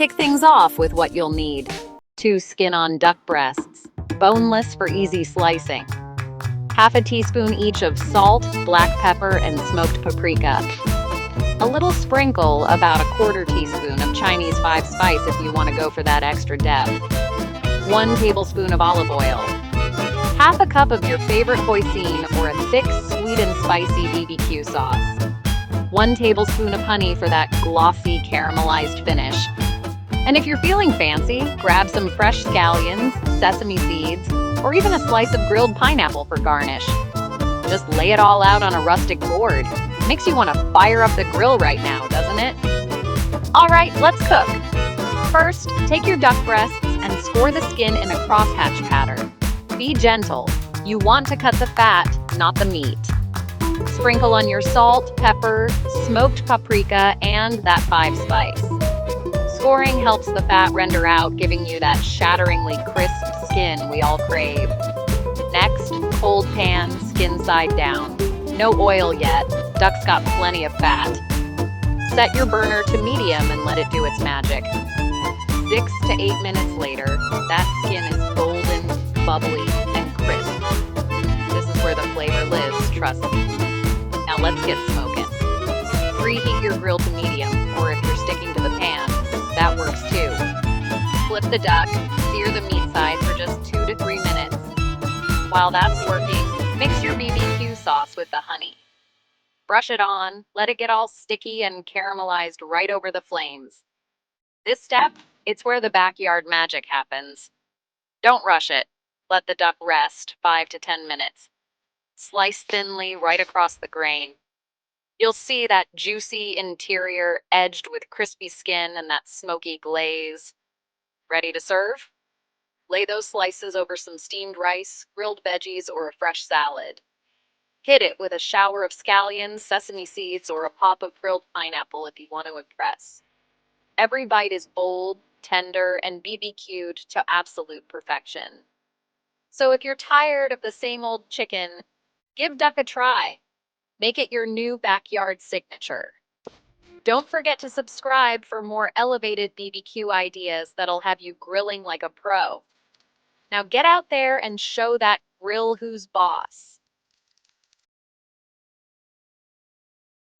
Kick things off with what you'll need. 2 skin-on duck breasts, boneless for easy slicing. Half a teaspoon each of salt, black pepper, and smoked paprika. A little sprinkle, about a quarter teaspoon of Chinese 5-spice if you want to go for that extra depth. 1 tablespoon of olive oil. Half a cup of your favorite hoisin or a thick, sweet and spicy BBQ sauce. 1 tablespoon of honey for that glossy, caramelized finish. And if you're feeling fancy, grab some fresh scallions, sesame seeds, or even a slice of grilled pineapple for garnish. Just lay it all out on a rustic board. Makes you want to fire up the grill right now, doesn't it? All right, let's cook. First, take your duck breasts and score the skin in a crosshatch pattern. Be gentle. You want to cut the fat, not the meat. Sprinkle on your salt, pepper, smoked paprika, and that 5-spice. Scoring helps the fat render out, giving you that shatteringly crisp skin we all crave. Next, cold pan, skin side down. No oil yet. Duck's got plenty of fat. Set your burner to medium and let it do its magic. 6 to 8 minutes later, that skin is golden, bubbly, and crisp. This is where the flavor lives, trust me. Now let's get smoking. Preheat your grill to medium, or if you're sticking to the pan, that works too. Flip the duck, sear the meat side for just 2 to 3 minutes. While that's working, mix your BBQ sauce with the honey. Brush it on, let it get all sticky and caramelized right over the flames. This step, it's where the backyard magic happens. Don't rush it. Let the duck rest 5 to 10 minutes. Slice thinly right across the grain. You'll see that juicy interior edged with crispy skin and that smoky glaze. Ready to serve? Lay those slices over some steamed rice, grilled veggies, or a fresh salad. Hit it with a shower of scallions, sesame seeds, or a pop of grilled pineapple if you want to impress. Every bite is bold, tender, and BBQ'd to absolute perfection. So if you're tired of the same old chicken, give duck a try. Make it your new backyard signature. Don't forget to subscribe for more elevated BBQ ideas that'll have you grilling like a pro. Now get out there and show that grill who's boss.